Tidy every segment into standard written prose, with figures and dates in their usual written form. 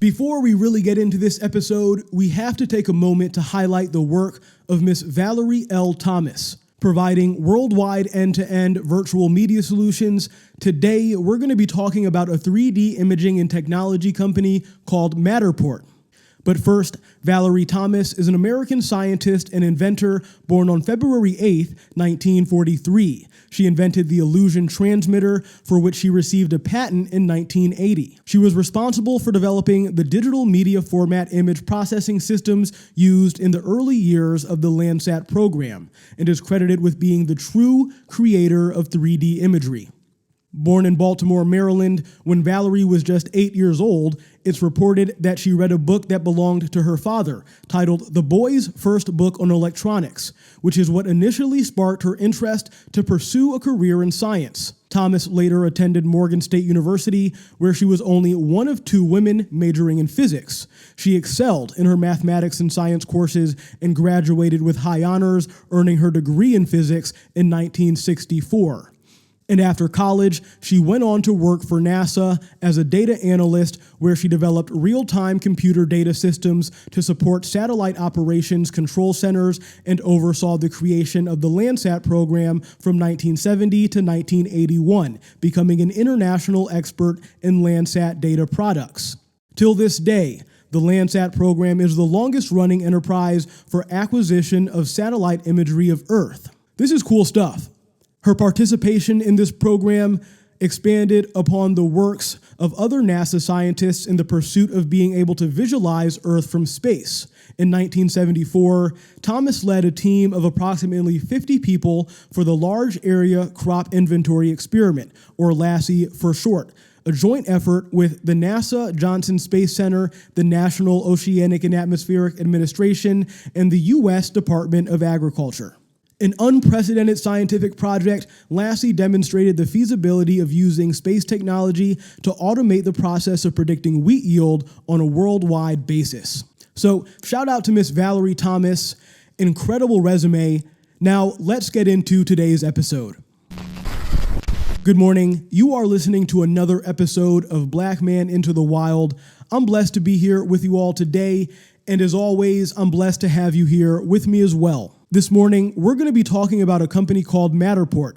Before we really get into this episode, we have to take a moment to highlight the work of Miss Valerie L. Thomas, providing worldwide end-to-end virtual media solutions. Today, we're going to be talking about a 3D imaging and technology company called Matterport. But first, Valerie Thomas is an American scientist and inventor born on February 8, 1943. She invented the illusion transmitter, for which she received a patent in 1980. She was responsible for developing the digital media format image processing systems used in the early years of the Landsat program, and is credited with being the true creator of 3D imagery. Born in Baltimore, Maryland, when Valerie was just 8 years old, it's reported that she read a book that belonged to her father, titled The Boy's First Book on Electronics, which is what initially sparked her interest to pursue a career in science. Thomas later attended Morgan State University, where she was only one of two women majoring in physics. She excelled in her mathematics and science courses and graduated with high honors, earning her degree in physics in 1964. And after college, she went on to work for NASA as a data analyst, where she developed real-time computer data systems to support satellite operations control centers and oversaw the creation of the Landsat program from 1970 to 1981, becoming an international expert in Landsat data products. Till this day, the Landsat program is the longest-running enterprise for acquisition of satellite imagery of Earth. This is cool stuff. Her participation in this program expanded upon the works of other NASA scientists in the pursuit of being able to visualize Earth from space. In 1974, Thomas led a team of approximately 50 people for the Large Area Crop Inventory Experiment, or LACI for short, a joint effort with the NASA Johnson Space Center, the National Oceanic and Atmospheric Administration, and the U.S. Department of Agriculture. An unprecedented scientific project, LACI demonstrated the feasibility of using space technology to automate the process of predicting wheat yield on a worldwide basis. So, shout out to Miss Valerie Thomas, incredible resume. Now, let's get into today's episode. Good morning. You are listening to another episode of Black Man Into the Wild. I'm blessed to be here with you all today, and as always, I'm blessed to have you here with me as well. This morning, we're going to be talking about a company called Matterport.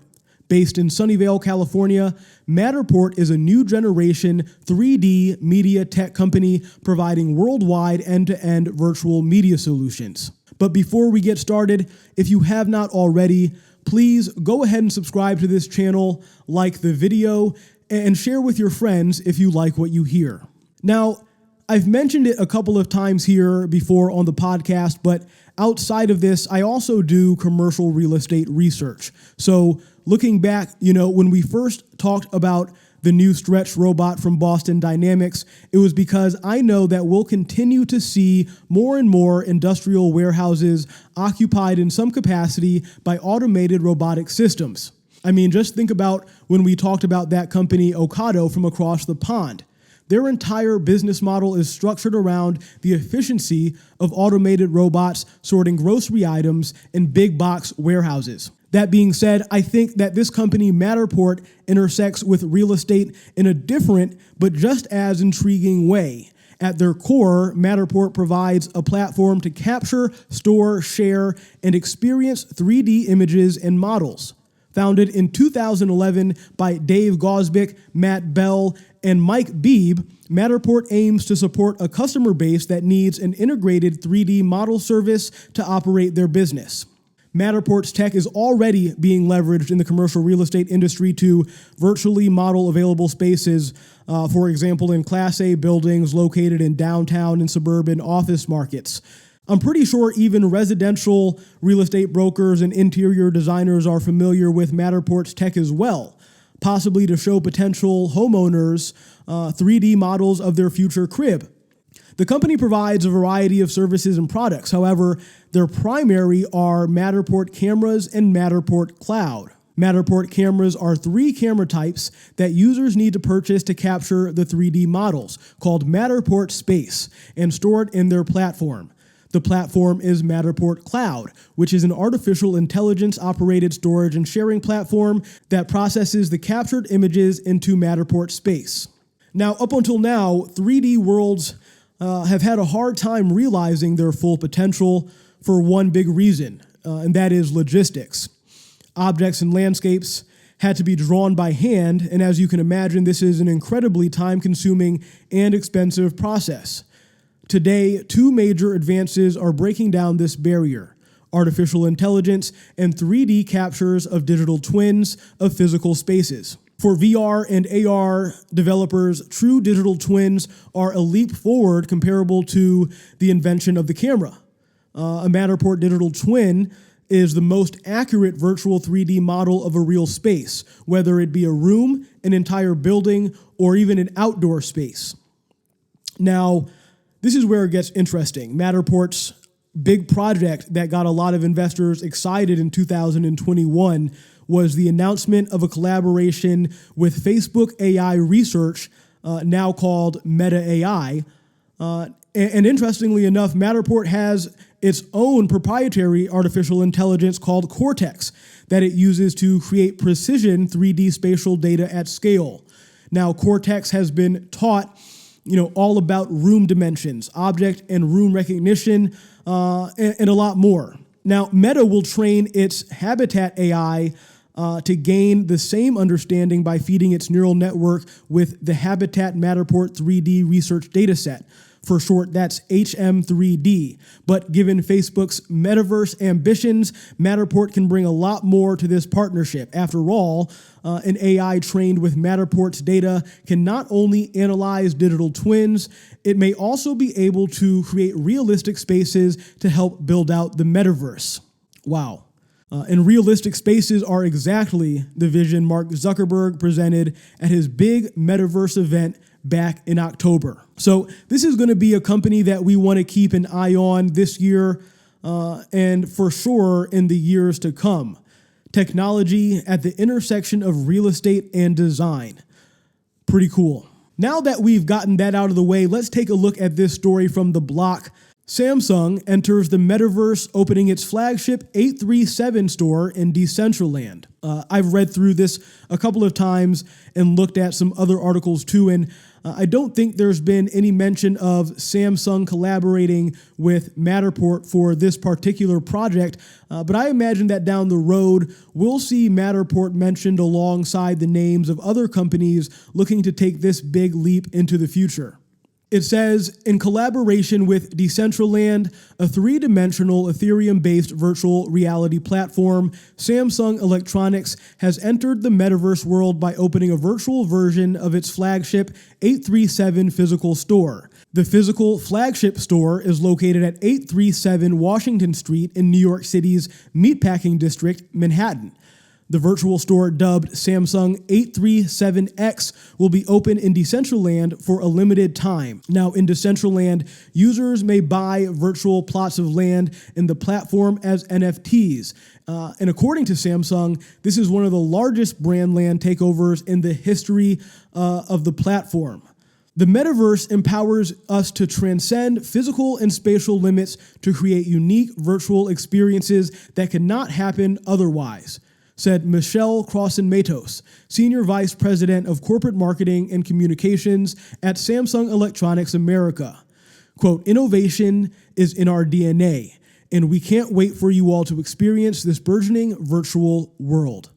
Based in Sunnyvale, California, Matterport is a new generation 3D media tech company providing worldwide end-to-end virtual media solutions. But before we get started, if you have not already, please go ahead and subscribe to this channel, like the video, and share with your friends if you like what you hear. Now, I've mentioned it a couple of times here before on the podcast, but outside of this, I also do commercial real estate research. So looking back, when we first talked about the new Stretch robot from Boston Dynamics, it was because I know that we'll continue to see more and more industrial warehouses occupied in some capacity by automated robotic systems. I mean, just think about when we talked about that company, Ocado, from across the pond. Their entire business model is structured around the efficiency of automated robots sorting grocery items in big box warehouses. That being said, I think that this company, Matterport, intersects with real estate in a different but just as intriguing way. At their core, Matterport provides a platform to capture, store, share, and experience 3D images and models. Founded in 2011 by Dave Gosbick, Matt Bell, and Mike Beebe, Matterport aims to support a customer base that needs an integrated 3D model service to operate their business. Matterport's tech is already being leveraged in the commercial real estate industry to virtually model available spaces, for example, in Class A buildings located in downtown and suburban office markets. I'm pretty sure even residential real estate brokers and interior designers are familiar with Matterport's tech as well, possibly to show potential homeowners 3D models of their future crib. The company provides a variety of services and products. However, their primary are Matterport cameras and Matterport Cloud. Matterport cameras are 3 camera types that users need to purchase to capture the 3D models, called Matterport Space, and stored in their platform. The platform is Matterport Cloud, which is an artificial intelligence-operated storage and sharing platform that processes the captured images into Matterport Space. Now, up until now, 3D worlds have had a hard time realizing their full potential for one big reason, and that is logistics. Objects and landscapes had to be drawn by hand, and as you can imagine, this is an incredibly time-consuming and expensive process. Today, two major advances are breaking down this barrier: artificial intelligence and 3D captures of digital twins of physical spaces. For VR and AR developers, true digital twins are a leap forward comparable to the invention of the camera. A Matterport digital twin is the most accurate virtual 3D model of a real space, whether it be a room, an entire building, or even an outdoor space. Now, this is where it gets interesting. Matterport's big project that got a lot of investors excited in 2021 was the announcement of a collaboration with Facebook AI Research, now called Meta AI. And interestingly enough, Matterport has its own proprietary artificial intelligence called Cortex that it uses to create precision 3D spatial data at scale. Now, Cortex has been taught, all about room dimensions, object and room recognition, and a lot more. Now, Meta will train its Habitat AI to gain the same understanding by feeding its neural network with the Habitat Matterport 3D research dataset. For short, that's HM3D. But given Facebook's metaverse ambitions, Matterport can bring a lot more to this partnership. After all, an AI trained with Matterport's data can not only analyze digital twins, it may also be able to create realistic spaces to help build out the metaverse. Wow. And realistic spaces are exactly the vision Mark Zuckerberg presented at his big metaverse event back in October. So this is going to be a company that we want to keep an eye on this year and for sure in the years to come. Technology at the intersection of real estate and design. Pretty cool. Now that we've gotten that out of the way, let's take a look at this story from The Block. Samsung enters the metaverse, opening its flagship 837 store in Decentraland. I've read through this a couple of times and looked at some other articles too, and I don't think there's been any mention of Samsung collaborating with Matterport for this particular project, but I imagine that down the road, we'll see Matterport mentioned alongside the names of other companies looking to take this big leap into the future. It says, in collaboration with Decentraland, a three-dimensional Ethereum-based virtual reality platform, Samsung Electronics has entered the metaverse world by opening a virtual version of its flagship 837 physical store. The physical flagship store is located at 837 Washington Street in New York City's Meatpacking District, Manhattan. The virtual store, dubbed Samsung 837X, will be open in Decentraland for a limited time. Now, in Decentraland, users may buy virtual plots of land in the platform as NFTs. And according to Samsung, this is one of the largest brand land takeovers in the history of the platform. The metaverse empowers us to transcend physical and spatial limits to create unique virtual experiences that cannot happen otherwise, said Michelle Crossan-Matos, Senior Vice President of Corporate Marketing and Communications at Samsung Electronics America. Quote, innovation is in our DNA, and we can't wait for you all to experience this burgeoning virtual world.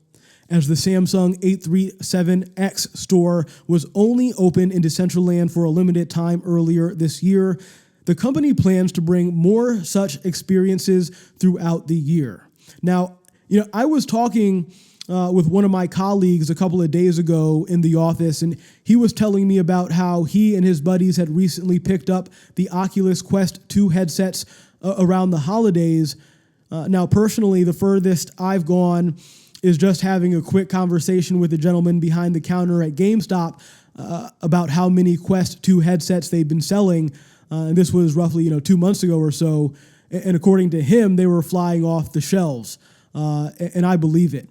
As the Samsung 837X store was only open in Decentraland for a limited time earlier this year, the company plans to bring more such experiences throughout the year. Now, I was talking with one of my colleagues a couple of days ago in the office, and he was telling me about how he and his buddies had recently picked up the Oculus Quest 2 headsets around the holidays. Now, personally, the furthest I've gone is just having a quick conversation with the gentleman behind the counter at GameStop about how many Quest 2 headsets they've been selling. And this was roughly 2 months ago or so. And according to him, they were flying off the shelves. And I believe it.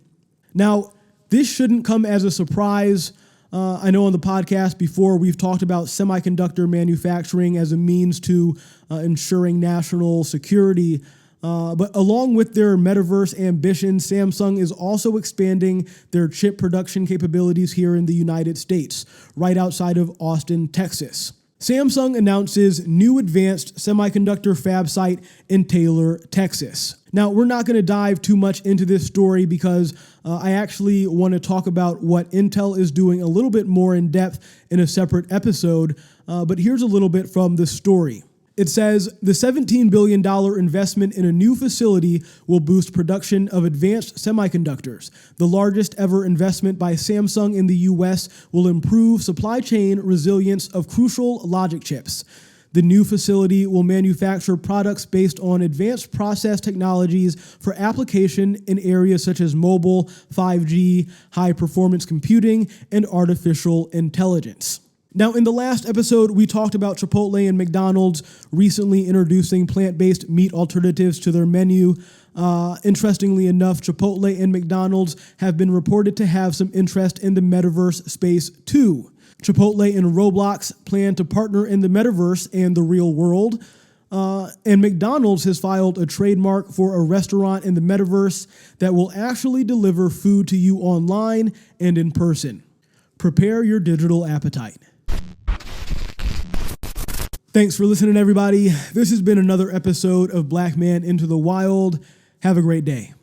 Now, this shouldn't come as a surprise. I know on the podcast before we've talked about semiconductor manufacturing as a means to ensuring national security. But along with their metaverse ambitions, Samsung is also expanding their chip production capabilities here in the United States, right outside of Austin, Texas. Samsung announces new advanced semiconductor fab site in Taylor, Texas. Now, we're not going to dive too much into this story because I actually want to talk about what Intel is doing a little bit more in depth in a separate episode, but here's a little bit from the story. It says, the $17 billion investment in a new facility will boost production of advanced semiconductors. The largest ever investment by Samsung in the U.S. will improve supply chain resilience of crucial logic chips. The new facility will manufacture products based on advanced process technologies for application in areas such as mobile, 5G, high-performance computing, and artificial intelligence. Now, in the last episode, we talked about Chipotle and McDonald's recently introducing plant-based meat alternatives to their menu. Interestingly enough, Chipotle and McDonald's have been reported to have some interest in the metaverse space too. Chipotle and Roblox plan to partner in the metaverse and the real world. And McDonald's has filed a trademark for a restaurant in the metaverse that will actually deliver food to you online and in person. Prepare your digital appetite. Thanks for listening, everybody. This has been another episode of Black Man Into the Wild. Have a great day.